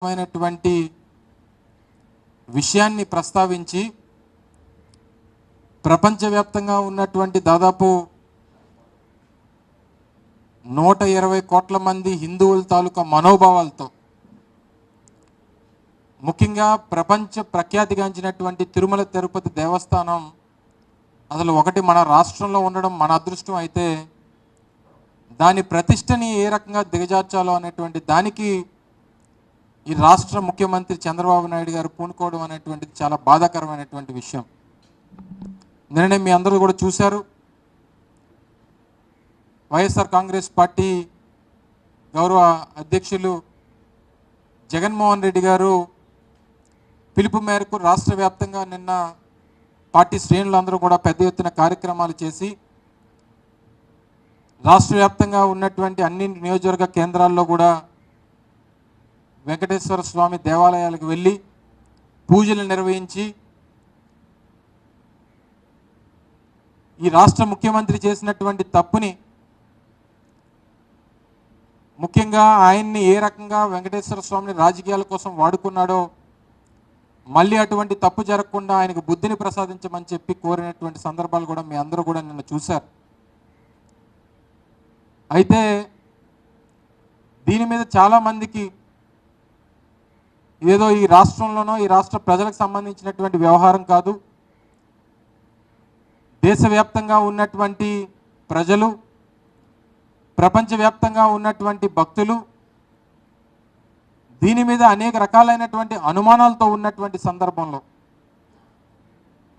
మైనటువంటి విషయాన్ని ప్రస్తావించి ప్రపంచవ్యాప్తంగా ఉన్నటువంటి దాదాపు 120 కోట్ల మంది హిందువుల తాలూకా మనోభావాలతో ముఖ్యంగా ప్రపంచ ప్రఖ్యాతిగాంచినటువంటి తిరుమల తిరుపతి దేవస్థానం అసలు ఒకటి మన రాష్ట్రంలో ఉండడం మన అదృష్టం అయితే దాని ప్రతిష్టని ఏ రకంగా దిగజార్చాలో అనేటువంటి దానికి ఈ రాష్ట్ర ముఖ్యమంత్రి చంద్రబాబు నాయుడు గారు పూనుకోవడం అనేటువంటిది చాలా బాధాకరమైనటువంటి విషయం. నిన్ననే మీ అందరూ కూడా చూశారు, వైఎస్ఆర్ కాంగ్రెస్ పార్టీ గౌరవ అధ్యక్షులు జగన్మోహన్ రెడ్డి గారు పిలుపు మేరకు రాష్ట్ర వ్యాప్తంగా నిన్న పార్టీ శ్రేణులందరూ కూడా పెద్ద ఎత్తున కార్యక్రమాలు చేసి రాష్ట్ర వ్యాప్తంగా ఉన్నటువంటి అన్ని నియోజకవర్గ కేంద్రాల్లో కూడా వెంకటేశ్వర స్వామి దేవాలయాలకు వెళ్ళి పూజలు నిర్వహించి ఈ రాష్ట్ర ముఖ్యమంత్రి చేసినటువంటి తప్పుని, ముఖ్యంగా ఆయన్ని ఏ రకంగా వెంకటేశ్వర స్వామిని రాజకీయాల కోసం వాడుకున్నాడో మళ్ళీ అటువంటి తప్పు జరగకుండా ఆయనకు బుద్ధిని ప్రసాదించమని చెప్పి కోరినటువంటి సందర్భాలు కూడా మీ అందరూ కూడా నిన్న చూశారు. అయితే దీని మీద చాలామందికి ఏదో ఈ రాష్ట్రంలోనో ఈ రాష్ట్ర ప్రజలకు సంబంధించినటువంటి వ్యవహారం కాదు, దేశవ్యాప్తంగా ఉన్నటువంటి ప్రజలు, ప్రపంచవ్యాప్తంగా ఉన్నటువంటి భక్తులు దీని మీద అనేక రకాలైనటువంటి అనుమానాలతో ఉన్నటువంటి సందర్భంలో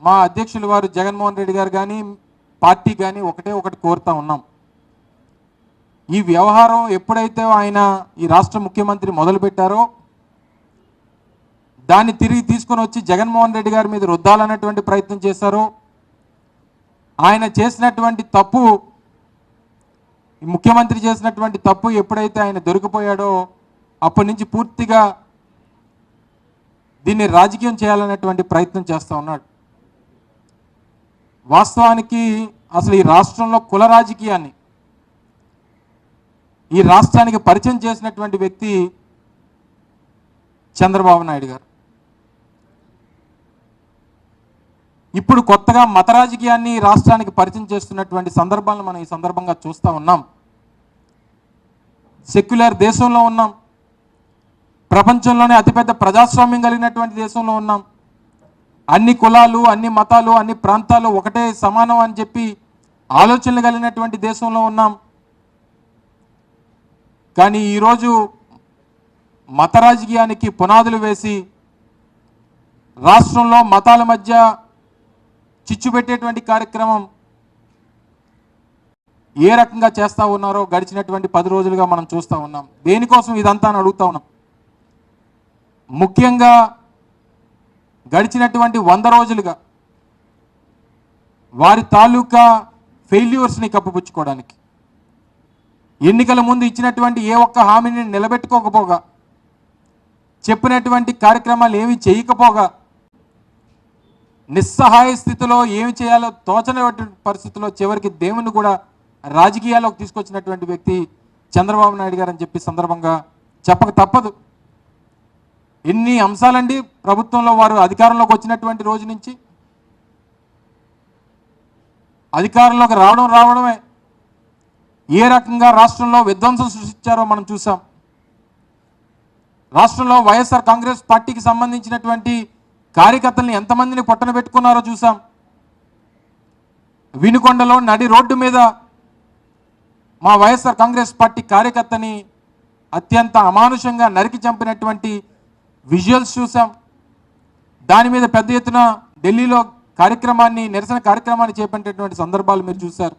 మా అధ్యక్షులు వారు జగన్మోహన్ రెడ్డి గారు కానీ పార్టీ కానీ ఒకటి కోరుతా ఉన్నాం. ఈ వ్యవహారం ఎప్పుడైతే ఆయన ఈ రాష్ట్ర ముఖ్యమంత్రి మొదలుపెట్టారో దాన్ని తిరిగి తీసుకొని వచ్చి జగన్మోహన్ రెడ్డి గారి మీద రుద్దాలన్నటువంటి ప్రయత్నం చేశారో, ఆయన చేసినటువంటి తప్పు, ముఖ్యమంత్రి చేసినటువంటి తప్పు ఎప్పుడైతే ఆయన దొరికిపోయాడో అప్పటి నుంచి పూర్తిగా దీన్ని రాజకీయం చేయాలనేటువంటి ప్రయత్నం చేస్తూ ఉన్నాడు. వాస్తవానికి అసలు ఈ రాష్ట్రంలో కుల రాజకీయాన్ని ఈ రాష్ట్రానికి పరిచయం చేసినటువంటి వ్యక్తి చంద్రబాబు నాయుడు గారు. ఇప్పుడు కొత్తగా మత రాజకీయాన్ని రాష్ట్రానికి పరిచయం చేస్తున్నటువంటి సందర్భాలను మనం ఈ సందర్భంగా చూస్తూ ఉన్నాం. సెక్యులర్ దేశంలో ఉన్నాం, ప్రపంచంలోనే అతిపెద్ద ప్రజాస్వామ్యం కలిగినటువంటి దేశంలో ఉన్నాం, అన్ని కులాలు, అన్ని మతాలు, అన్ని ప్రాంతాలు ఒకటే సమానం అని చెప్పి ఆలోచనలు కలిగినటువంటి దేశంలో ఉన్నాం. కానీ ఈరోజు మత రాజకీయానికి పునాదులు వేసి రాష్ట్రంలో మతాల మధ్య చిచ్చు పెట్టేటువంటి కార్యక్రమం ఏ రకంగా చేస్తూ ఉన్నారో గడిచినటువంటి 10 రోజులుగా మనం చూస్తూ ఉన్నాం. దేనికోసం ఇదంతా అని అడుగుతా ఉన్నాం. ముఖ్యంగా గడిచినటువంటి 100 రోజులుగా వారి తాలూకా ఫెయిల్యూర్స్ని కప్పిపుచ్చుకోవడానికి, ఎన్నికల ముందు ఇచ్చినటువంటి ఏ ఒక్క హామీని నిలబెట్టుకోకపోగా, చెప్పినటువంటి కార్యక్రమాలు ఏమీ చేయకపోగా, నిస్సహాయ స్థితిలో ఏమి చేయాలో తోచనటువంటి పరిస్థితుల్లో చివరికి దేవుని కూడా రాజకీయాల్లోకి తీసుకొచ్చినటువంటి వ్యక్తి చంద్రబాబు నాయుడు గారు అని చెప్పి సందర్భంగా చెప్పక తప్పదు. ఎన్ని అంశాలండి ప్రభుత్వంలో వారు అధికారంలోకి వచ్చినటువంటి రోజు నుంచి, అధికారంలోకి రావడమే ఏ రకంగా రాష్ట్రంలో విధ్వంసం సృష్టించారో మనం చూసాం. రాష్ట్రంలో వైఎస్ఆర్ కాంగ్రెస్ పార్టీకి సంబంధించినటువంటి కార్యకర్తల్ని ఎంతమందిని పొట్టన పెట్టుకున్నారో చూసాం. వినుకొండలో నడి రోడ్డు మీద మా వైఎస్ఆర్ కాంగ్రెస్ పార్టీ కార్యకర్తని అత్యంత అమానుషంగా నరికి చంపినటువంటి విజువల్స్ చూసాం. దాని మీద పెద్ద ఎత్తున ఢిల్లీలో నిరసన కార్యక్రమాన్ని చేపట్టేటువంటి సందర్భాలు మీరు చూశారు.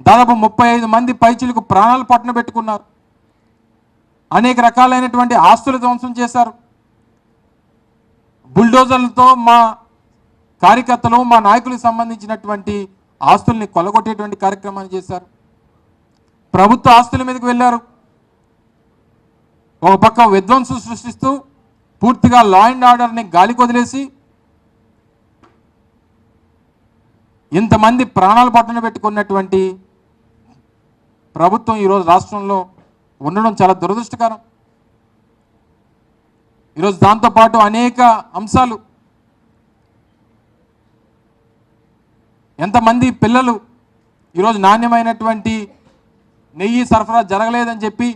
దాదాపు 35 మంది పైచిలకు ప్రాణాలు పట్టణ పెట్టుకున్నారు. అనేక రకాలైనటువంటి ఆస్తులు ధ్వంసం చేశారు. బుల్డోజర్లతో మా కార్యకర్తలు, మా నాయకులకు సంబంధించినటువంటి ఆస్తుల్ని కొల్లగొట్టేటువంటి కార్యక్రమాన్ని చేశారు. ప్రభుత్వ ఆస్తుల మీదకి వెళ్ళారు. ఒక పక్క విధ్వంసం సృష్టిస్తూ పూర్తిగా లా అండ్ ఆర్డర్ని గాలికి వదిలేసి ఇంతమంది ప్రాణాలు పట్టణ పెట్టుకున్నటువంటి ప్రభుత్వం ఈరోజు రాష్ట్రంలో ఉండడం చాలా దురదృష్టకరం. ఈరోజు దాంతోపాటు అనేక అంశాలు, ఎంతమంది పిల్లలు ఈరోజు నాణ్యమైనటువంటి నెయ్యి సరఫరా జరగలేదని చెప్పి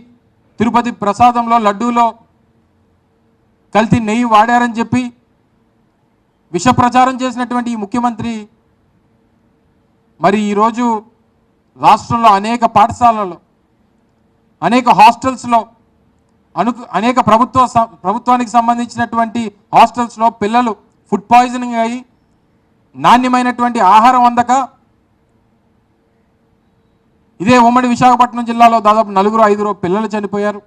తిరుపతి ప్రసాదంలో లడ్డూలో కల్తీ నెయ్యి వాడారని చెప్పి విష ప్రచారం చేసినటువంటి ఈ ముఖ్యమంత్రి మరి ఈరోజు రాష్ట్రంలో అనేక పాఠశాలల్లో, అనేక హాస్టల్స్లో, అనేక ప్రభుత్వానికి సంబంధించినటువంటి హాస్టల్స్లో పిల్లలు ఫుడ్ పాయిజనింగ్ అయ్యి నాణ్యమైనటువంటి ఆహారం అందక ఇదే ఉమ్మడి విశాఖపట్నం జిల్లాలో దాదాపు 4-5 పిల్లలు చనిపోయారు.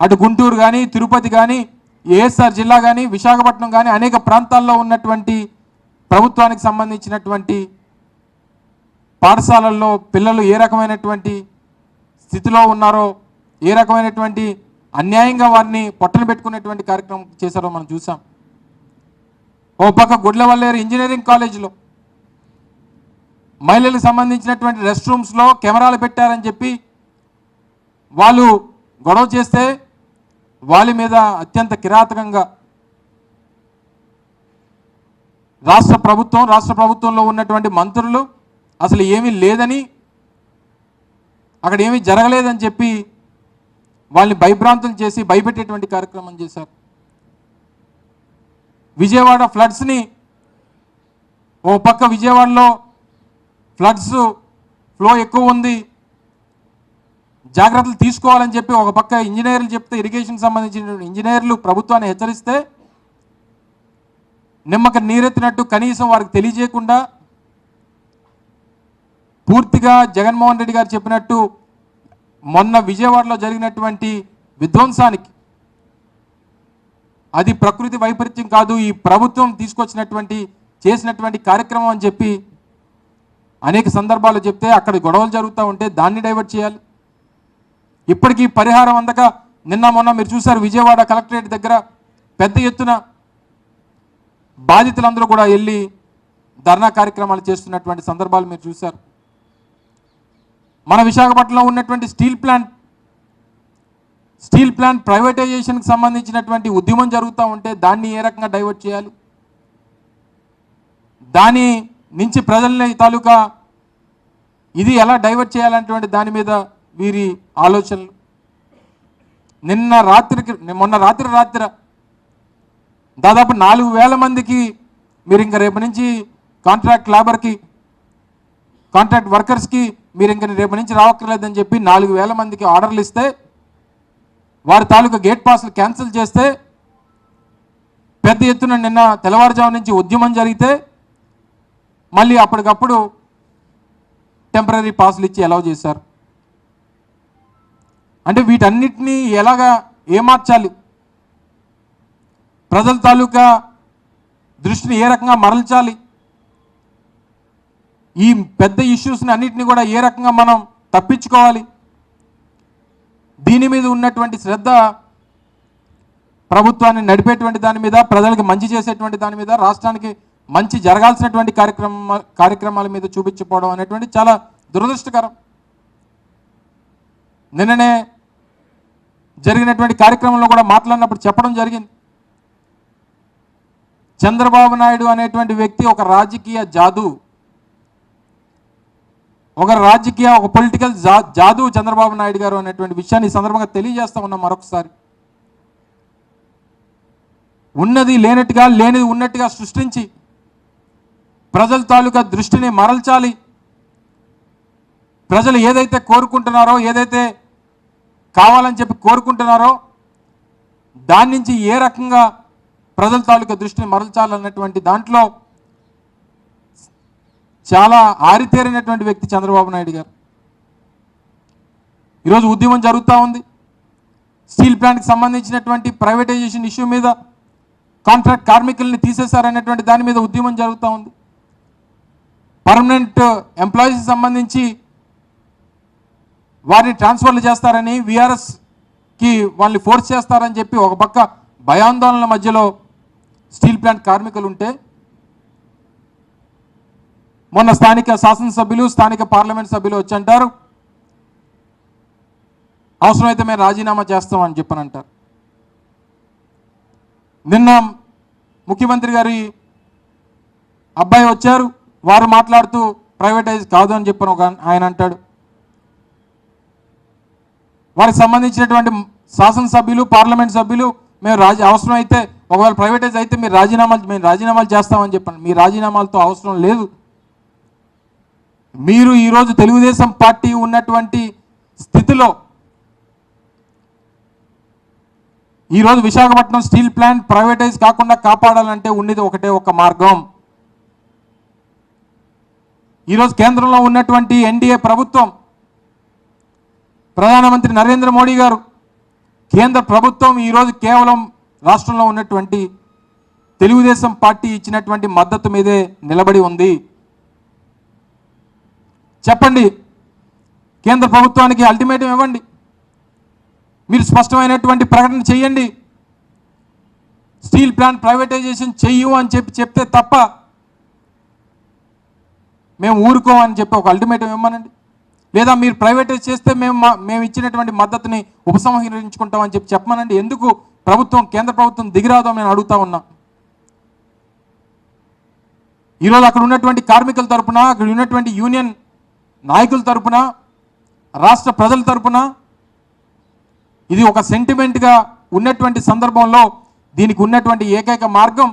అటు గుంటూరు కానీ, తిరుపతి కానీ, ఏఎస్ఆర్ జిల్లా కానీ, విశాఖపట్నం కానీ అనేక ప్రాంతాల్లో ఉన్నటువంటి ప్రభుత్వానికి సంబంధించినటువంటి పాఠశాలల్లో పిల్లలు ఏ రకమైనటువంటి స్థితిలో ఉన్నారో, ఏ రకమైనటువంటి అన్యాయంగా వారిని పొట్టలు పెట్టుకునేటువంటి కార్యక్రమం చేశారో మనం చూసాం. ఓ పక్క గుడ్లవల్లేరు ఇంజనీరింగ్ కాలేజీలో మహిళలకు సంబంధించినటువంటి రెస్ట్ రూమ్స్లో కెమెరాలు పెట్టారని చెప్పి వాళ్ళు గొడవ చేస్తే వాళ్ళ మీద అత్యంత కిరాతకంగా రాష్ట్ర ప్రభుత్వంలో ఉన్నటువంటి మంత్రులు అసలు ఏమీ లేదని, అక్కడ ఏమీ జరగలేదని చెప్పి వాళ్ళని భయభ్రాంతులు చేసి భయపెట్టేటువంటి కార్యక్రమం చేశారు. విజయవాడ ఫ్లడ్స్ని, ఓ పక్క విజయవాడలో ఫ్లడ్స్ ఫ్లో ఎక్కువ ఉంది, జాగ్రత్తలు తీసుకోవాలని చెప్పి ఒక పక్క ఇంజనీర్లు చెప్తే, ఇరిగేషన్ సంబంధించిన ఇంజనీర్లు ప్రభుత్వాన్ని హెచ్చరిస్తే నిమ్మక నీరెత్తినట్టు కనీసం వారికి తెలియజేయకుండా పూర్తిగా జగన్మోహన్ రెడ్డి గారు చెప్పినట్టు మొన్న విజయవాడలో జరిగినటువంటి విధ్వంసానికి అది ప్రకృతి వైపరీత్యం కాదు, ఈ ప్రభుత్వం చేసినటువంటి కార్యక్రమం అని చెప్పి అనేక సందర్భాలు చెప్తే అక్కడ గొడవలు జరుగుతూ ఉంటే దాన్ని డైవర్ట్ చేయాలి. ఇప్పటికీ పరిహారం అందక నిన్న మొన్న మీరు చూశారు, విజయవాడ కలెక్టరేట్ దగ్గర పెద్ద ఎత్తున బాధితులందరూ కూడా వెళ్ళి ధర్నా కార్యక్రమాలు చేస్తున్నటువంటి సందర్భాలు మీరు చూశారు. మన విశాఖపట్నంలో ఉన్నటువంటి స్టీల్ ప్లాంట్ ప్రైవేటైజేషన్కి సంబంధించినటువంటి ఉద్యమం జరుగుతూ ఉంటే దాన్ని ఏ రకంగా డైవర్ట్ చేయాలి, దాని నుంచి ప్రజల్ని తాలూకా ఇది ఎలా డైవర్ట్ చేయాలనేటువంటి దాని మీద వీరి ఆలోచనలు. మొన్న రాత్రి దాదాపు 4,000 మందికి మీరు ఇంకా రేపు నుంచి కాంట్రాక్ట్ వర్కర్స్కి మీరు ఇంక రేపు నుంచి రావక్కర్లేదని చెప్పి 4,000 మందికి ఆర్డర్లు ఇస్తే వారి తాలూకా గేట్ పాస్లు క్యాన్సిల్ చేస్తే పెద్ద ఎత్తున నిన్న తెల్లవారుజాము నుంచి ఉద్యమం జరిగితే మళ్ళీ అప్పటికప్పుడు టెంపరీ పాస్లు ఇచ్చి అలౌ చేశారు. అంటే వీటన్నిటినీ ఎలాగా ఏమార్చాలి, ప్రజల తాలూకా దృష్టిని ఏ రకంగా మరల్చాలి, ఈ పెద్ద ఇష్యూస్ని అన్నిటిని కూడా ఏ రకంగా మనం తప్పించుకోవాలి, దీని మీద ఉన్నటువంటి శ్రద్ధ ప్రభుత్వాన్ని నడిపేటువంటి దాని మీద, ప్రజలకు మంచి చేసేటువంటి దాని మీద, రాష్ట్రానికి మంచి జరగాల్సినటువంటి కార్యక్రమాల మీద చూపించకపోవడం అనేటువంటి చాలా దురదృష్టకరం. నిన్ననే జరిగినటువంటి కార్యక్రమంలో కూడా మాట్లాడినప్పుడు చెప్పడం జరిగింది, చంద్రబాబు నాయుడు అనేటువంటి వ్యక్తి ఒక రాజకీయ జాదు, ఒక పొలిటికల్ జాదు చంద్రబాబు నాయుడు గారు అనేటువంటి విషయాన్ని ఈ సందర్భంగా తెలియజేస్తా ఉన్నాం. మరొకసారి ఉన్నది లేనట్టుగా, లేనిది ఉన్నట్టుగా సృష్టించి ప్రజల తాలూకా దృష్టిని మరల్చాలి, ప్రజలు ఏదైతే కోరుకుంటున్నారో, ఏదైతే కావాలని చెప్పి కోరుకుంటున్నారో దాని నుంచి ఏ రకంగా ప్రజల తాలూకా దృష్టిని మరల్చాలన్నటువంటి దాంట్లో చాలా ఆరితేరినటువంటి వ్యక్తి చంద్రబాబు నాయుడు గారు. ఈరోజు ఉద్యమం జరుగుతూ ఉంది, స్టీల్ ప్లాంట్కి సంబంధించినటువంటి ప్రైవేటైజేషన్ ఇష్యూ మీద, కాంట్రాక్ట్ కార్మికుల్ని తీసేశారనేటువంటి దాని మీద ఉద్యమం జరుగుతూ ఉంది. పర్మనెంట్ ఎంప్లాయీస్కి సంబంధించి వారిని ట్రాన్స్ఫర్లు చేస్తారని, విఆర్ఎస్కి వాళ్ళని ఫోర్స్ చేస్తారని చెప్పి ఒక పక్క భయాందోళనల మధ్యలో స్టీల్ ప్లాంట్ కార్మికులు ఉంటే, మొన్న స్థానిక శాసనసభ్యులు, స్థానిక పార్లమెంట్ సభ్యులు వచ్చి అంటారు అవసరమైతే మేము రాజీనామా చేస్తామని చెప్పని అంటారు. నిన్న ముఖ్యమంత్రి గారి అబ్బాయి వచ్చారు, వారు మాట్లాడుతూ ప్రైవేటైజ్ కాదు అని చెప్పని ఆయన అంటాడు. వారికి సంబంధించినటువంటి శాసనసభ్యులు, పార్లమెంట్ సభ్యులు మేము అవసరం అయితే ఒకవేళ ప్రైవేటైజ్ అయితే మేము రాజీనామాలు చేస్తామని చెప్పండి. మీ రాజీనామాలతో అవసరం లేదు. మీరు ఈరోజు తెలుగుదేశం పార్టీ ఉన్నటువంటి స్థితిలో ఈరోజు విశాఖపట్నం స్టీల్ ప్లాంట్ ప్రైవేటైజ్ కాకుండా కాపాడాలంటే ఉన్నది ఒకటే ఒక మార్గం. ఈరోజు కేంద్రంలో ఉన్నటువంటి ఎన్డీఏ ప్రభుత్వం, ప్రధానమంత్రి నరేంద్ర మోడీ గారు, కేంద్ర ప్రభుత్వం ఈరోజు కేవలం రాష్ట్రంలో ఉన్నటువంటి తెలుగుదేశం పార్టీ ఇచ్చినటువంటి మద్దతు మీదే నిలబడి ఉంది. చెప్పండి, కేంద్ర ప్రభుత్వానికి అల్టిమేటం ఇవ్వండి, మీరు స్పష్టమైనటువంటి ప్రకటన చేయండి. స్టీల్ ప్లాంట్ ప్రైవేటైజేషన్ చెయ్యు అని చెప్తే తప్ప మేము ఊరుకోమని చెప్పి ఒక అల్టిమేటం ఇవ్వమనండి. లేదా మీరు ప్రైవేటైజ్ చేస్తే మేము ఇచ్చినటువంటి మద్దతుని ఉపసంహరించుకుంటామని చెప్పమనండి. ఎందుకు కేంద్ర ప్రభుత్వం దిగిరాదో నేను అడుగుతా ఉన్నా. ఈరోజు అక్కడ ఉన్నటువంటి కార్మికుల తరపున, అక్కడ ఉన్నటువంటి యూనియన్ నాయకుల తరపున, రాష్ట్ర ప్రజల తరపున ఇది ఒక సెంటిమెంట్గా ఉన్నటువంటి సందర్భంలో దీనికి ఉన్నటువంటి ఏకైక మార్గం,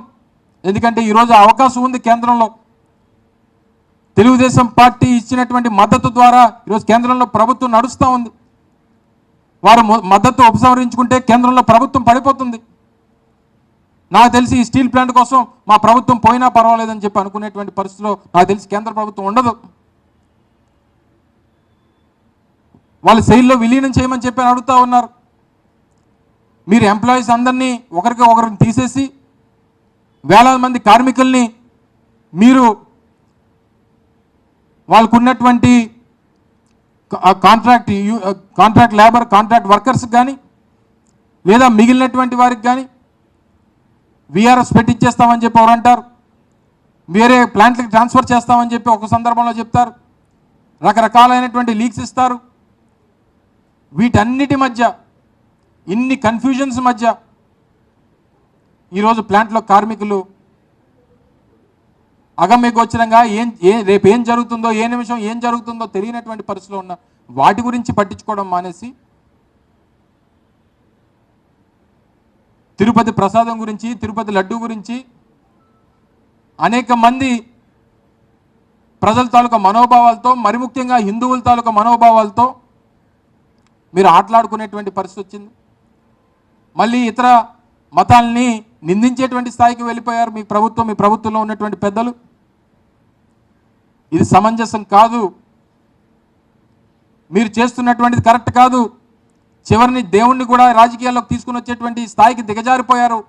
ఎందుకంటే ఈరోజు అవకాశం ఉంది కేంద్రంలో. తెలుగుదేశం పార్టీ ఇచ్చినటువంటి మద్దతు ద్వారా ఈరోజు కేంద్రంలో ప్రభుత్వం నడుస్తూ ఉంది. వారు మద్దతు ఉపసంహరించుకుంటే కేంద్రంలో ప్రభుత్వం పడిపోతుంది. నాకు తెలిసి ఈ స్టీల్ ప్లాంట్ కోసం మా ప్రభుత్వం పోయినా పర్వాలేదని చెప్పి అనుకునేటువంటి పరిస్థితిలో నాకు తెలిసి కేంద్ర ప్రభుత్వం ఉండదు. వాళ్ళు సెయిల్లో విలీనం చేయమని చెప్పి అడుగుతూ ఉన్నారు. మీరు ఎంప్లాయీస్ అందరినీ ఒకరిని తీసేసి వేలాది మంది కార్మికుల్ని మీరు వాళ్ళకు ఉన్నటువంటి కాంట్రాక్ట్ లేబర్, కాంట్రాక్ట్ వర్కర్స్ కానీ లేదా మిగిలినటువంటి వారికి కానీ విఆర్ఎస్ పెట్టించేస్తామని చెప్పి ఎవరు అంటారు, వేరే ప్లాంట్లకు ట్రాన్స్ఫర్ చేస్తామని చెప్పి ఒక సందర్భంలో చెప్తారు, రకరకాలైనటువంటి లీక్స్ ఇస్తారు. వీటన్నిటి మధ్య, ఇన్ని కన్ఫ్యూజన్స్ మధ్య ఈరోజు ప్లాంట్లో కార్మికులు అగమ్యగోచరంగా రేపు ఏం జరుగుతుందో, ఏ నిమిషం ఏం జరుగుతుందో తెలియనటువంటి పరిస్థితిలో ఉన్న వాటి గురించి పట్టించుకోవడం మానేసి తిరుపతి ప్రసాదం గురించి, తిరుపతి లడ్డు గురించి అనేక మంది ప్రజల తాలూకా మనోభావాలతో, మరి ముఖ్యంగా హిందువుల తాలూకా మనోభావాలతో మీరు ఆటలాడుకునేటువంటి పరిస్థితి వచ్చింది. మళ్ళీ ఇతర మతాల్ని నిందించేటువంటి స్థాయికి వెళ్ళిపోయారు మీ ప్రభుత్వంలో ఉన్నటువంటి పెద్దలు. ఇది సమంజసం కాదు, మీరు చేస్తున్నటువంటిది కరెక్ట్ కాదు. చివరిని దేవుణ్ణి కూడా రాజకీయాల్లోకి తీసుకుని వచ్చేటువంటి స్థాయికి దిగజారిపోయారు.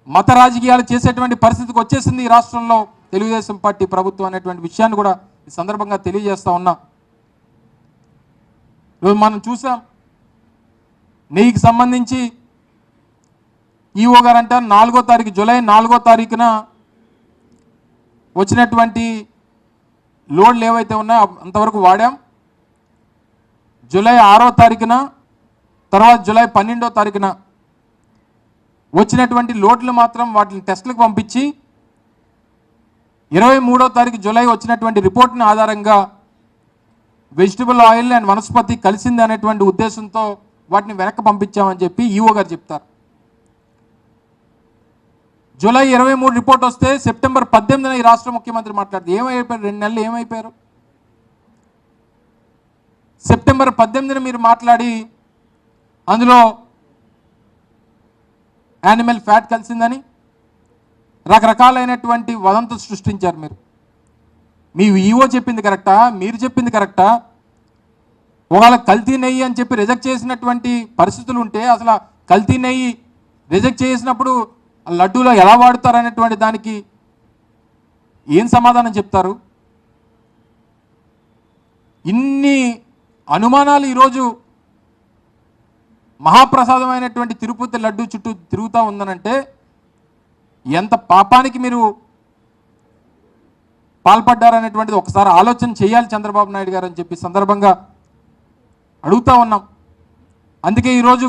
మత రాజకీయాలు చేసేటువంటి పరిస్థితికి వచ్చేసింది ఈ రాష్ట్రంలో తెలుగుదేశం పార్టీ ప్రభుత్వం అనేటువంటి విషయాన్ని కూడా ఈ సందర్భంగా తెలియజేస్తా ఉన్నా. ఈరోజు మనం చూసాం, నెయ్యికి సంబంధించి ఈఓ గారు అంటారు 4వ తారీఖు, జూలై 4వ తారీఖున వచ్చినటువంటి లోడ్లు ఏవైతే ఉన్నాయో అంతవరకు వాడాం. జూలై 6వ తారీఖున, తర్వాత జూలై 12వ తారీఖున వచ్చినటువంటి లోడ్లు మాత్రం వాటిని టెస్టులకు పంపించి 23వ తారీఖు జూలై వచ్చినటువంటి రిపోర్ట్ని ఆధారంగా వెజిటబుల్ ఆయిల్ అండ్ వనస్పతి కలిసింది అనేటువంటి ఉద్దేశంతో వాటిని వెనక్కి పంపించామని చెప్పి ఈఓ గారు చెప్తారు. జూలై 23 రిపోర్ట్ వస్తే సెప్టెంబర్ 18న ఈ రాష్ట్ర ముఖ్యమంత్రి మాట్లాడితే ఏమైపోయారు, 2 నెలలు ఏమైపోయారు? సెప్టెంబర్ 18న మీరు మాట్లాడి అందులో యానిమల్ ఫ్యాట్ కలిసిందని రకరకాలైనటువంటి వదంతులు సృష్టించారు. మీ ఈఓ చెప్పింది కరెక్టా, మీరు చెప్పింది కరెక్టా? ఒకవేళ కల్తీ నెయ్యి అని చెప్పి రిజెక్ట్ చేసినటువంటి పరిస్థితులు ఉంటే అసలు కల్తీ నెయ్యి రిజెక్ట్ చేసినప్పుడు లడ్డూలో ఎలా వాడుతారు అనేటువంటి దానికి ఏం సమాధానం చెప్తారు? ఇన్ని అనుమానాలు ఈరోజు మహాప్రసాదమైనటువంటి తిరుపతి లడ్డు చుట్టూ తిరుగుతూ ఉందనంటే ఎంత పాపానికి మీరు పాల్పడ్డారనేటువంటిది ఒకసారి ఆలోచన చేయాలి చంద్రబాబు నాయుడు గారు అని చెప్పి సందర్భంగా అడుగుతా ఉన్నాం. అందుకే ఈరోజు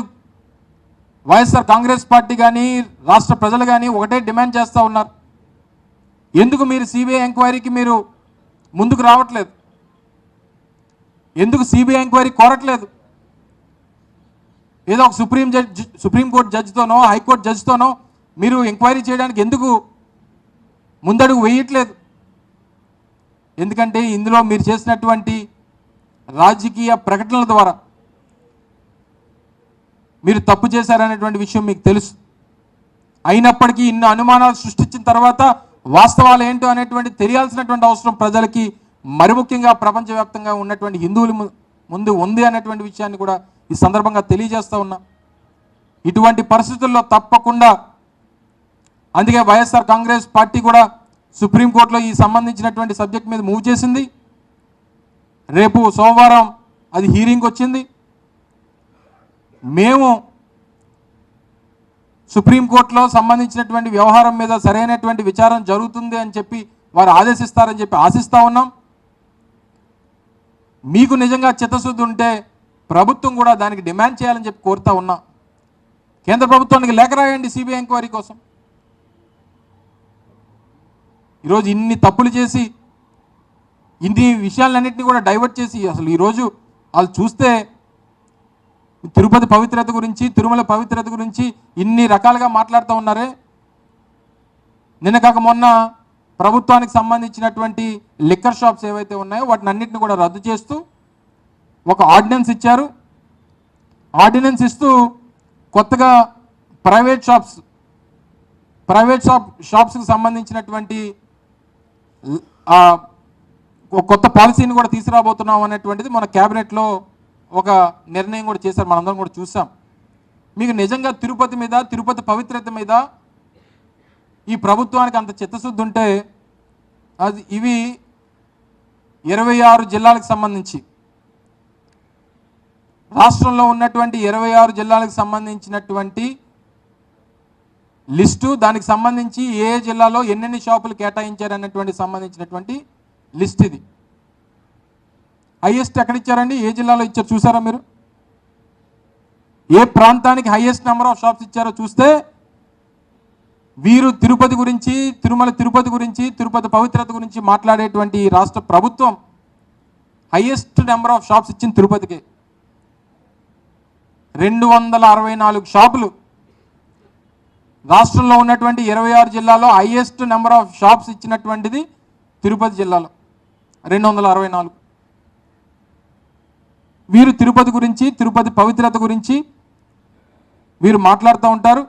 వైఎస్ఆర్ కాంగ్రెస్ పార్టీ కానీ రాష్ట్ర ప్రజలు కానీ ఒకటే డిమాండ్ చేస్తూ ఉన్నారు. ఎందుకు మీరు సిబిఐ ఎంక్వైరీకి మీరు ముందుకు రావట్లేదు? ఎందుకు సిబిఐ ఎంక్వైరీ కోరట్లేదు? ఏదో ఒక సుప్రీంకోర్టు జడ్జితోనో హైకోర్టు జడ్జితోనో మీరు ఎంక్వైరీ చేయడానికి ఎందుకు ముందడుగు వేయట్లేదు? ఎందుకంటే ఇందులో మీరు చేసినటువంటి రాజకీయ ప్రకటనల ద్వారా మీరు తప్పు చేశారనేటువంటి విషయం మీకు తెలుసు. అయినప్పటికీ ఇన్ని అనుమానాలు సృష్టించిన తర్వాత వాస్తవాలు ఏంటో అనేటువంటి తెలియాల్సినటువంటి అవసరం ప్రజలకి, మరి ముఖ్యంగా ప్రపంచవ్యాప్తంగా ఉన్నటువంటి హిందువుల ముందు ఉంది అనేటువంటి విషయాన్ని కూడా ఈ సందర్భంగా తెలియజేస్తూ ఉన్నా. ఇటువంటి పరిస్థితుల్లో తప్పకుండా అందుకే వైఎస్ఆర్ కాంగ్రెస్ పార్టీ కూడా సుప్రీంకోర్టులో ఈ సంబంధించినటువంటి సబ్జెక్ట్ మీద మూవ్ చేసింది. రేపు సోమవారం అది హీరింగ్ వచ్చింది. మేము సుప్రీంకోర్టులో సంబంధించినటువంటి వ్యవహారం మీద సరైనటువంటి విచారణ జరుగుతుంది అని చెప్పి వారు ఆదేశిస్తారని చెప్పి ఆశిస్తూ ఉన్నాం. మీకు నిజంగా చిత్తశుద్ధి ఉంటే ప్రభుత్వం కూడా దానికి డిమాండ్ చేయాలని చెప్పి కోరుతా ఉన్నాం. కేంద్ర ప్రభుత్వానికి లేఖ రాయండి సిబిఐ ఎంక్వైరీ కోసం. ఈరోజు ఇన్ని తప్పులు చేసి ఇన్ని విషయాలన్నింటినీ కూడా డైవర్ట్ చేసి అసలు ఈరోజు వాళ్ళు చూస్తే తిరుపతి పవిత్రత గురించి, తిరుమల పవిత్రత గురించి ఇన్ని రకాలుగా మాట్లాడుతూ ఉన్నారే. నిన్న కాక మొన్న ప్రభుత్వానికి సంబంధించినటువంటి లిక్కర్ షాప్స్ ఏవైతే ఉన్నాయో వాటిని అన్నింటిని కూడా రద్దు చేస్తూ ఒక ఆర్డినెన్స్ ఇచ్చారు. ఆర్డినెన్స్ ఇస్తూ కొత్తగా ప్రైవేట్ షాప్స్కి సంబంధించినటువంటి కొత్త పాలసీని కూడా తీసుకురాబోతున్నాం అనేటువంటిది మన క్యాబినెట్లో ఒక నిర్ణయం కూడా చేశారు, మనందరం కూడా చూసాం. మీకు నిజంగా తిరుపతి మీద, తిరుపతి పవిత్రత మీద ఈ ప్రభుత్వానికి అంత చిత్తశుద్ధి ఉంటే అది ఇవి 26 జిల్లాలకు సంబంధించి, రాష్ట్రంలో ఉన్నటువంటి 26 జిల్లాలకు సంబంధించినటువంటి లిస్టు, దానికి సంబంధించి ఏ జిల్లాలో ఎన్నెన్ని షాపులు కేటాయించారనేటువంటి సంబంధించినటువంటి లిస్ట్ ఇది. హైయెస్ట్ ఎక్కడ ఇచ్చారండి? ఏ జిల్లాలో ఇచ్చారు చూసారా మీరు? ఏ ప్రాంతానికి హైయెస్ట్ నెంబర్ ఆఫ్ షాప్స్ ఇచ్చారో చూస్తే వీరు తిరుపతి గురించి, తిరుపతి గురించి, తిరుపతి పవిత్రత గురించి మాట్లాడేటువంటి రాష్ట్ర ప్రభుత్వం హైయెస్ట్ నెంబర్ ఆఫ్ షాప్స్ ఇచ్చింది తిరుపతికి. 264 షాపులు. రాష్ట్రంలో ఉన్నటువంటి 26 జిల్లాలో హైయెస్ట్ నెంబర్ ఆఫ్ షాప్స్ ఇచ్చినటువంటిది తిరుపతి జిల్లాలో 264. వీరు తిరుపతి గురించి, తిరుపతి పవిత్రత గురించి వీరు మాట్లాడుతూ ఉంటారు.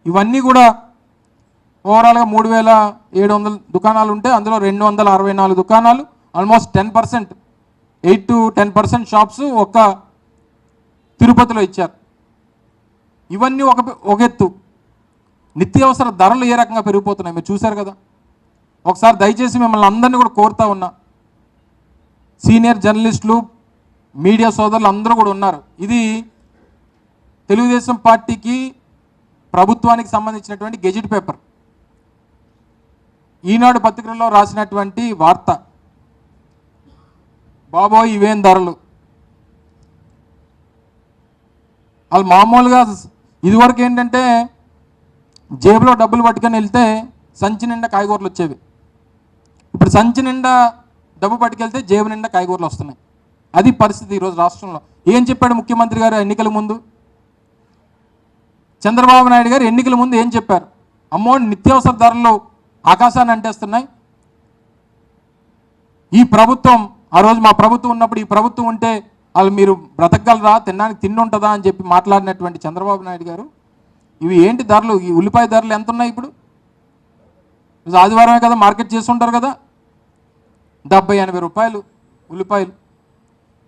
ఇవన్నీ కూడా ఓవరాల్గా 3700 దుకాణాలు ఉంటే అందులో 264 దుకాణాలు, ఆల్మోస్ట్ 10%, 8 to 10% షాప్స్ ఒక్క తిరుపతిలో ఇచ్చారు. ఇవన్నీ ఒక ఎత్తు. నిత్యావసర ధరలు ఏ రకంగా పెరిగిపోతున్నాయి మీరు చూశారు కదా. ఒకసారి దయచేసి మిమ్మల్ని అందరినీ కూడా కోరుతా ఉన్నా, సీనియర్ జర్నలిస్టులు, మీడియా సోదరులు అందరూ కూడా ఉన్నారు. ఇది తెలుగుదేశం పార్టీకి, ప్రభుత్వానికి సంబంధించినటువంటి గెజిట్ పేపర్, ఈనాడు పత్రికల్లో రాసినటువంటి వార్త. బాబోయ్ ఇవేం ధరలు! వాళ్ళు మామూలుగా ఇదివరకు ఏంటంటే జేబులో డబ్బులు పట్టుకొని వెళ్తే సంచి నిండా కాయగూరలు వచ్చేవి. ఇప్పుడు సంచి నిండా డబ్బు పట్టుకెళ్తే జేబు నిండా కాయగూరలు వస్తున్నాయి. అది పరిస్థితి ఈరోజు రాష్ట్రంలో. ఏం చెప్పాడు ముఖ్యమంత్రి గారు ఎన్నికల ముందు? చంద్రబాబు నాయుడు గారు ఎన్నికల ముందు ఏం చెప్పారు? అమ్మో నిత్యావసర ధరలు ఆకాశాన్ని అంటేస్తున్నాయి, ఈ ప్రభుత్వం, ఆ రోజు మా ప్రభుత్వం ఉన్నప్పుడు ఈ ప్రభుత్వం ఉంటే వాళ్ళు మీరు బ్రతకగలరా, తినడానికి తిండి ఉంటుందా అని చెప్పి మాట్లాడినటువంటి చంద్రబాబు నాయుడు గారు ఇవి ఏంటి ధరలు? ఈ ఉల్లిపాయ ధరలు ఎంత ఉన్నాయి ఇప్పుడు? ఆదివారమే కదా మార్కెట్ చేస్తుంటారు కదా, 70-80 రూపాయలు ఉల్లిపాయలు.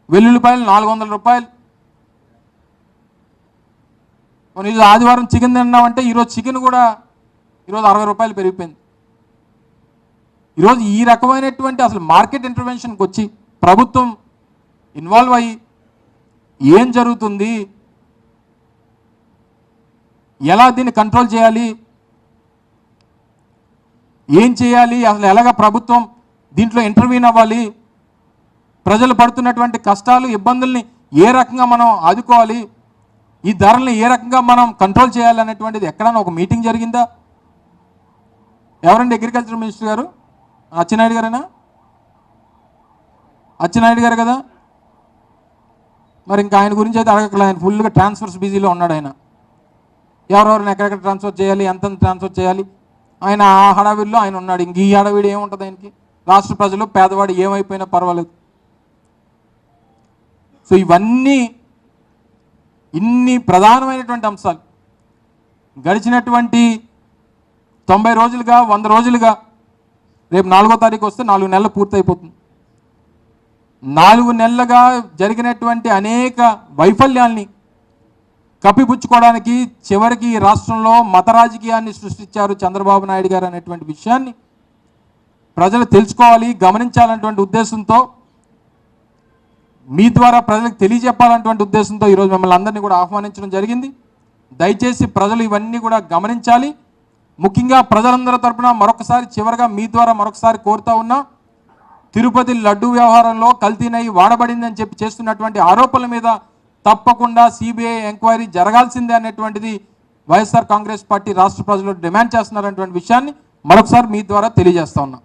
వెల్లుల్లిపాయలు 400 రూపాయలు. ఈరోజు ఆదివారం చికెన్ తిన్నామంటే ఈరోజు చికెన్ కూడా ఈరోజు 60 రూపాయలు పెరిగిపోయింది. ఈరోజు ఈ రకమైనటువంటి అసలు మార్కెట్ ఇంటర్వెన్షన్కి వచ్చి ప్రభుత్వం ఇన్వాల్వ్ అయ్యి ఏం జరుగుతుంది, ఎలా దీన్ని కంట్రోల్ చేయాలి, ఏం చేయాలి, అసలు ఎలాగ ప్రభుత్వం దీంట్లో ఇంటర్వ్యూన్ అవ్వాలి, ప్రజలు పడుతున్నటువంటి కష్టాలు, ఇబ్బందుల్ని ఏ రకంగా మనం ఆదుకోవాలి, ఈ ధరలను ఏ రకంగా మనం కంట్రోల్ చేయాలనేటువంటిది ఎక్కడైనా ఒక మీటింగ్ జరిగిందా? ఎవరండి అగ్రికల్చర్ మినిస్టర్ గారు? అచ్చెన్నాయుడు గారేనా? అచ్చెన్నాయుడు గారు కదా. మరి ఇంకా ఆయన గురించి అయితే అడగట్లేదు, ఆయన ఫుల్గా ట్రాన్స్ఫర్స్ బిజీలో ఉన్నాడు. ఆయన ఎవరెవరిని ఎక్కడెక్కడ ట్రాన్స్ఫర్ చేయాలి, ఎంత ట్రాన్స్ఫర్ చేయాలి, ఆయన ఆ హడావిడిలో ఆయన ఉన్నాడు. ఇంక ఈ హడావిడి ఏముంటుంది ఆయనకి? రాష్ట్ర ప్రజలు పేదవాడు ఏమైపోయినా పర్వాలేదు. సో ఇన్ని ప్రధానమైనటువంటి అంశాలు గడిచినటువంటి 90 రోజులుగా 100 రోజులుగా, రేపు 4వ తారీఖు వస్తే 4 నెలలు పూర్తయిపోతుంది. 4 నెలలుగా జరిగినటువంటి అనేక వైఫల్యాల్ని కప్పిపుచ్చుకోవడానికి చివరికి రాష్ట్రంలో మత రాజకీయాన్ని సృష్టించారు చంద్రబాబు నాయుడు గారు అనేటువంటి విషయాన్ని ప్రజలు తెలుసుకోవాలి, గమనించాలన్నటువంటి ఉద్దేశంతో, మీ ద్వారా ప్రజలకు తెలియజెప్పాలన్నటువంటి ఉద్దేశంతో ఈరోజు మిమ్మల్ని అందరినీ కూడా ఆహ్వానించడం జరిగింది. దయచేసి ప్రజలు ఇవన్నీ కూడా గమనించాలి. ముఖ్యంగా ప్రజలందరి తరపున మరొకసారి చివరిగా మీ ద్వారా మరొకసారి కోరుతా ఉన్నా, తిరుపతి లడ్డు వ్యవహారంలో కల్తీనై వాడబడిందని చెప్పి చేస్తున్నటువంటి ఆరోపణల మీద తప్పకుండా సిబిఐ ఎంక్వైరీ జరగాల్సిందే అనేటువంటిది వైఎస్ఆర్ కాంగ్రెస్ పార్టీ రాష్ట్ర ప్రజలు డిమాండ్ చేస్తున్నారనేటువంటి విషయాన్ని మరొకసారి మీ ద్వారా తెలియజేస్తా ఉన్నా.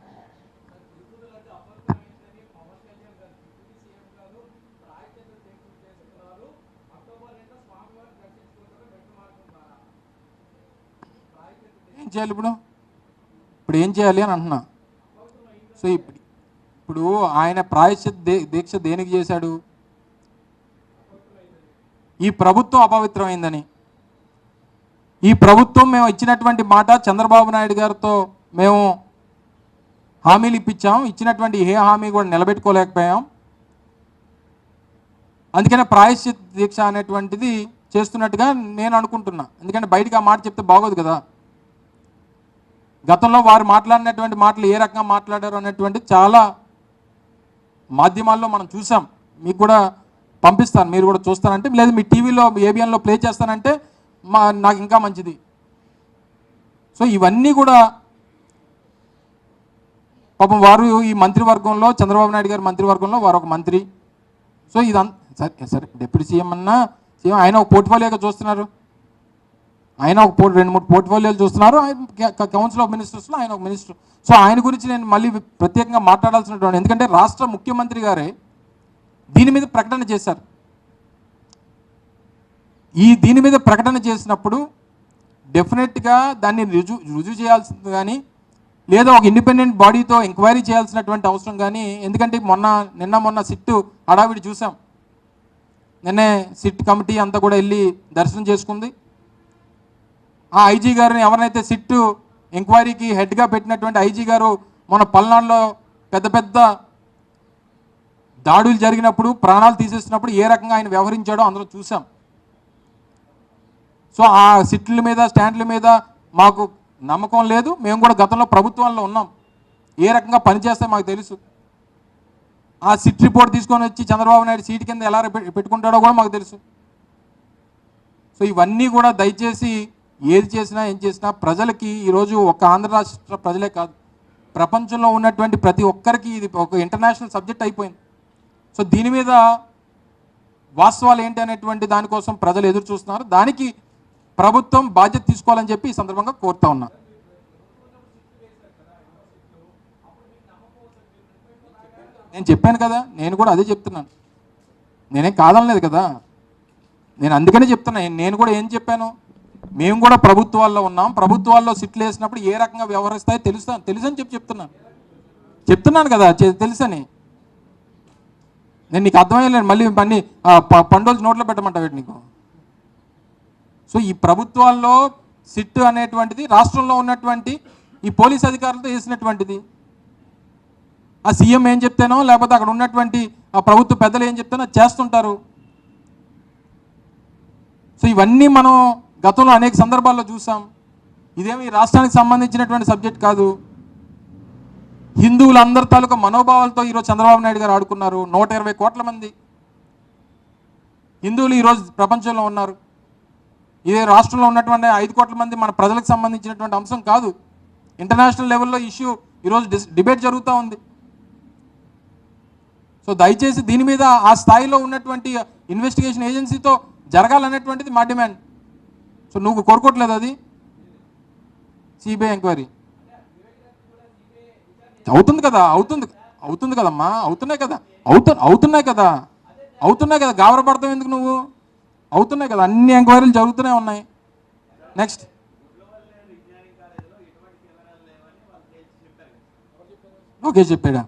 ఏం చేయాలి ఇప్పుడు ఏం చేయాలి అని అంటున్నా. సో ఇప్పుడు ఆయన ప్రాయశ్చిత్త దీక్ష దేనికి చేశాడు? ఈ ప్రభుత్వం అపవిత్రమైందని. ఈ ప్రభుత్వం మేము ఇచ్చినటువంటి మాట చంద్రబాబు నాయుడు గారితో మేము హామీలు ఇప్పించాం, ఇచ్చినటువంటి ఏ హామీ కూడా నిలబెట్టుకోలేకపోయాం. అందుకనే ప్రాయశ్చిత్త దీక్ష అనేటువంటిది చేస్తున్నట్టుగా నేను అనుకుంటున్నా. ఎందుకంటే బయటకు ఆ మాట చెప్తే బాగోదు కదా. గతంలో వారు మాట్లాడినటువంటి మాటలు ఏ రకంగా మాట్లాడారు అనేటువంటి చాలా మాధ్యమాల్లో మనం చూసాం. మీకు కూడా పంపిస్తాను, మీరు కూడా చూస్తానంటే, లేదు మీ టీవీలో ఏబిఎన్లో ప్లే చేస్తానంటే నాకు ఇంకా మంచిది. సో ఇవన్నీ కూడా పాపం వారు ఈ మంత్రివర్గంలో, చంద్రబాబు నాయుడు గారి మంత్రివర్గంలో వారు ఒక మంత్రి. సో సరే డిప్యూటీ సీఎం అన్నా సీఎం, ఆయన ఒక పోర్ట్ఫోలియోగా చూస్తున్నారు. ఆయన ఒక 2-3 పోర్ట్ఫోలియోలు చూస్తున్నారు. కౌన్సిల్ ఆఫ్ మినిస్టర్స్లో ఆయన ఒక మినిస్టర్. సో ఆయన గురించి నేను మళ్ళీ ప్రత్యేకంగా మాట్లాడాల్సినటువంటి, ఎందుకంటే రాష్ట్ర ముఖ్యమంత్రి గారే దీని మీద ప్రకటన చేశారు. దీని మీద ప్రకటన చేసినప్పుడు డెఫినెట్గా దాన్ని రుజువు చేయాల్సింది కానీ, లేదా ఒక ఇండిపెండెంట్ బాడీతో ఎంక్వైరీ చేయాల్సినటువంటి అవసరం కానీ. ఎందుకంటే మొన్న సిట్ హడావిడి చూసాం. నిన్నే సిట్ కమిటీ అంతా కూడా వెళ్ళి దర్శనం చేసుకుంది. ఆ ఐజీ గారిని, ఎవరినైతే సిట్ ఎంక్వైరీకి హెడ్గా పెట్టినటువంటి ఐజీ గారు మన పల్నాడులో పెద్ద దాడులు జరిగినప్పుడు, ప్రాణాలు తీసేసినప్పుడు ఏ రకంగా ఆయన వ్యవహరించాడో అందరూ చూసాం. సో ఆ సిట్ల మీద, స్టాండ్ల మీద మాకు నమ్మకం లేదు. మేము కూడా గతంలో ప్రభుత్వంలో ఉన్నాం, ఏ రకంగా పనిచేస్తే మాకు తెలుసు. ఆ సిట్ రిపోర్ట్ తీసుకొని వచ్చి చంద్రబాబు నాయుడు సీటు కింద ఎలా పెట్టుకుంటాడో కూడా మాకు తెలుసు. సో ఇవన్నీ కూడా దయచేసి ఏది చేసినా ఏం చేసినా ప్రజలకి ఈరోజు ఒక ఆంధ్ర రాష్ట్ర ప్రజలే కాదు, ప్రపంచంలో ఉన్నటువంటి ప్రతి ఒక్కరికి ఇది ఒక ఇంటర్నేషనల్ సబ్జెక్ట్ అయిపోయింది. సో దీని మీద వాస్తవాలు ఏంటి అనేటువంటి దానికోసం ప్రజలు ఎదురు చూస్తున్నారు. దానికి ప్రభుత్వం బాధ్యత తీసుకోవాలని చెప్పి ఈ సందర్భంగా కోరుతా ఉన్నా. నేను చెప్పాను కదా, నేను కూడా అదే చెప్తున్నాను. నేనేం కాదనలేదు కదా, నేను అందుకనే చెప్తున్నా. నేను కూడా ఏం చెప్పాను, మేము కూడా ప్రభుత్వాల్లో ఉన్నాం, ప్రభుత్వాల్లో సిట్లు వేసినప్పుడు ఏ రకంగా వ్యవహరిస్తాయో తెలుసని చెప్తున్నాను కదా, తెలుసని. నేను నీకు అర్థమయ్యలేదు, మళ్ళీ పండోలు నోట్లో పెట్టమంటావు నీకు. సో ఈ ప్రభుత్వాల్లో సిట్ అనేటువంటిది రాష్ట్రంలో ఉన్నటువంటి ఈ పోలీస్ అధికారులతో వేసినటువంటిది. ఆ సీఎం ఏం చెప్తానో, లేకపోతే అక్కడ ఉన్నటువంటి ఆ ప్రభుత్వ పెద్దలు ఏం చెప్తానో చేస్తుంటారు. సో ఇవన్నీ మనం గతంలో అనేక సందర్భాల్లో చూసాం. ఇదేమి రాష్ట్రానికి సంబంధించినటువంటి సబ్జెక్ట్ కాదు. హిందువులందరి తాలూకా మనోభావాలతో ఈరోజు చంద్రబాబు నాయుడు గారు ఆడుకున్నారు. 120 కోట్ల మంది హిందువులు ఈరోజు ప్రపంచంలో ఉన్నారు. ఇదే రాష్ట్రంలో ఉన్నటువంటి 5 కోట్ల మంది మన ప్రజలకు సంబంధించినటువంటి అంశం కాదు. ఇంటర్నేషనల్ లెవెల్లో ఇష్యూ ఈరోజు డిబేట్ జరుగుతూ ఉంది. సో దయచేసి దీని మీద ఆ స్థాయిలో ఉన్నటువంటి ఇన్వెస్టిగేషన్ ఏజెన్సీతో జరగాలనేటువంటిది మా డిమాండ్. సో నువ్వు కోరుకోవట్లేదు అది సిబిఐ ఎంక్వైరీ అవుతుంది కదా, అవుతుంది కదమ్మా, అవుతున్నాయి కదా, గాబరపడతావు ఎందుకు నువ్వు? అవుతున్నాయి కదా, అన్ని ఎంక్వైరీలు జరుగుతూనే ఉన్నాయి. నెక్స్ట్ ఓకే చెప్పాడా?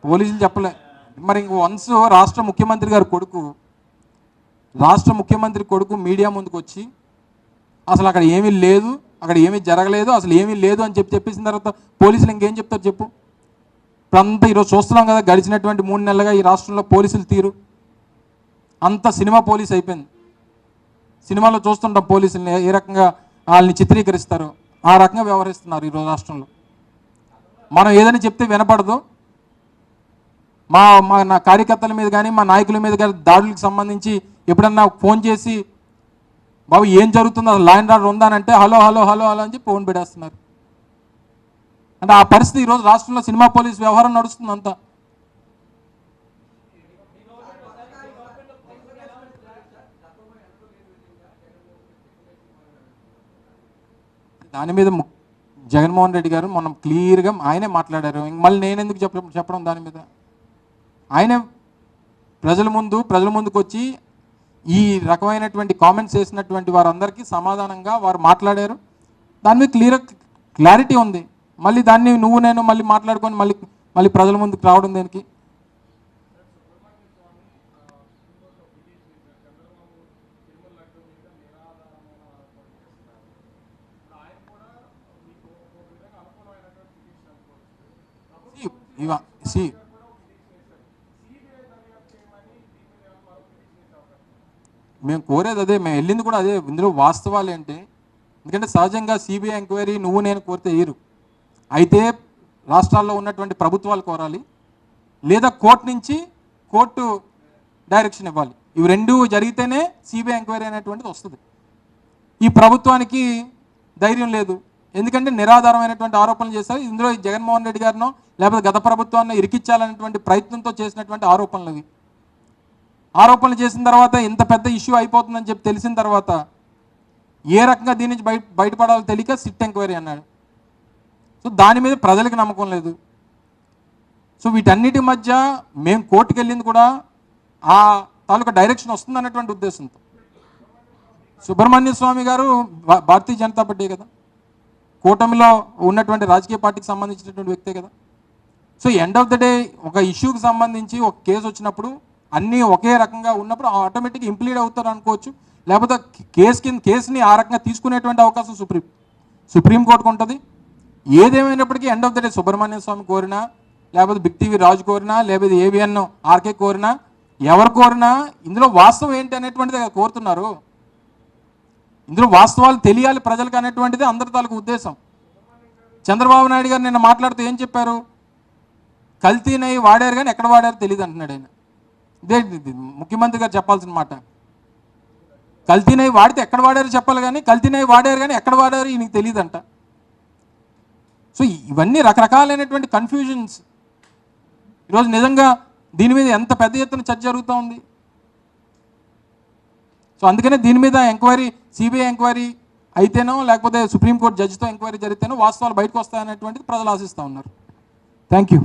పోలీసులు చెప్పలే. మరి ఇంక వన్స్ రాష్ట్ర ముఖ్యమంత్రి కొడుకు మీడియా ముందుకు వచ్చి అసలు అక్కడ ఏమీ లేదు, అక్కడ ఏమీ జరగలేదు, అసలు ఏమీ లేదు అని చెప్పేసిన తర్వాత పోలీసులు ఇంకేం చెప్తారు చెప్పు? ఇప్పుడంతా ఈరోజు చూస్తున్నాం కదా, గడిచినటువంటి 3 నెలలుగా ఈ రాష్ట్రంలో పోలీసులు తీరు అంత సినిమా పోలీస్ అయిపోయింది. సినిమాలో చూస్తుంటాం పోలీసుల్ని ఏ రకంగా వాళ్ళని చిత్రీకరిస్తారు, ఆ రకంగా వ్యవహరిస్తున్నారు ఈరోజు రాష్ట్రంలో. మనం ఏదైనా చెప్తే వినపడదు. నా కార్యకర్తల మీద కానీ మా నాయకుల మీద కానీ దాడులకు సంబంధించి ఎప్పుడన్నా ఫోన్ చేసి బాబు ఏం జరుగుతుందో, లా అండ్ ఆర్డర్ ఉందానంటే హలో హలో హలో హలో అని చెప్పి ఫోన్ పెడేస్తున్నారు. అంటే ఆ పరిస్థితి ఈరోజు రాష్ట్రంలో సినిమా పోలీస్ వ్యవహారం నడుస్తుంది అంతా. దాని మీద జగన్మోహన్ రెడ్డి గారు మనం క్లియర్గా ఆయనే మాట్లాడారు. మళ్ళీ నేను ఎందుకు చెప్పడం దాని మీద? ఆయనే ప్రజల ముందుకు వచ్చి ఈ రకమైనటువంటి కామెంట్స్ చేసినటువంటి వారందరికీ సమాధానంగా వారు మాట్లాడారు. దాని మీద క్లారిటీ ఉంది. మళ్ళీ దాన్ని నేను మళ్ళీ మాట్లాడుకొని మళ్ళీ ప్రజల ముందుకు రావడం దేనికి? మేము కోరేది అదే, మేము వెళ్ళింది కూడా అదే. ఇందులో వాస్తవాలు ఏంటి? ఎందుకంటే సహజంగా సిబిఐ ఎంక్వైరీ నేను కోరితే ఇరు అయితే రాష్ట్రాల్లో ఉన్నటువంటి ప్రభుత్వాలు కోరాలి, లేదా కోర్టు డైరెక్షన్ ఇవ్వాలి. ఇవి రెండు జరిగితేనే సిబిఐ ఎంక్వైరీ అనేటువంటిది వస్తుంది. ఈ ప్రభుత్వానికి ధైర్యం లేదు, ఎందుకంటే నిరాధారమైనటువంటి ఆరోపణలు చేశారు. ఇందులో జగన్మోహన్ రెడ్డి గారినో లేకపోతే గత ప్రభుత్వాన్ని ఇరికించాలనేటువంటి ప్రయత్నంతో చేసినటువంటి ఆరోపణలు చేసిన తర్వాత ఇంత పెద్ద ఇష్యూ అయిపోతుందని చెప్పి తెలిసిన తర్వాత ఏ రకంగా దీని నుంచి బయటపడాలో తెలియక సిట్ ఎంక్వైరీ అన్నాడు. సో దాని మీద ప్రజలకు నమ్మకం లేదు. సో వీటన్నిటి మధ్య మేము కోర్టుకు వెళ్ళింది కూడా ఆ తాలూకా డైరెక్షన్ వస్తుంది అన్నటువంటి ఉద్దేశంతో. సుబ్రహ్మణ్య స్వామి గారు భారతీయ జనతా పార్టీ కదా, కూటమిలో ఉన్నటువంటి రాజకీయ పార్టీకి సంబంధించినటువంటి వ్యక్తే కదా. So end of the day ఒక ఇష్యూకి సంబంధించి ఒక కేసు వచ్చినప్పుడు అన్నీ ఒకే రకంగా ఉన్నప్పుడు ఆటోమేటిక్గా ఇంప్లీడ్ అవుతారు అనుకోవచ్చు. లేకపోతే కేసుని ఆ రకంగా తీసుకునేటువంటి అవకాశం సుప్రీంకోర్టుకు ఉంటుంది. ఏదేమైనప్పటికీ end of the day Subramanya Swamy కోరినా, లేకపోతే బిగ్ టీవీ రాజు కోరినా, లేకపోతే ఏబిఎన్ ఆర్కే కోరినా, ఎవరు కోరినా ఇందులో వాస్తవం ఏంటి అనేటువంటిది కోరుతున్నారు. ఇందులో వాస్తవాలు తెలియాలి ప్రజలకు అనేటువంటిది అందరి తాలూకు ఉద్దేశం. చంద్రబాబు నాయుడు గారు నిన్న మాట్లాడుతూ ఏం చెప్పారు? కల్తీనై వాడారు కానీ ఎక్కడ వాడారు తెలియదు అంటున్నాడు ఆయన. ఇదే ముఖ్యమంత్రి గారు చెప్పాల్సిన మాట. కల్తీనై వాడితే ఎక్కడ వాడారు చెప్పాలి, కానీ కల్తీనై వాడారు కానీ ఎక్కడ వాడారు ఈయనకి తెలియదంట. సో ఇవన్నీ రకరకాలైనటువంటి కన్ఫ్యూజన్స్. ఈరోజు నిజంగా దీని మీద ఎంత పెద్ద ఎత్తున చర్చ జరుగుతూ ఉంది. సో అందుకనే దీని మీద ఎంక్వైరీ, సిబిఐ ఎంక్వైరీ అయితేనో లేకపోతే సుప్రీంకోర్టు జడ్జితో ఎంక్వైరీ జరిగితేనో వాస్తవాలు బయటకు వస్తాయనేటువంటిది ప్రజలు ఆశిస్తూ ఉన్నారు. Thank you.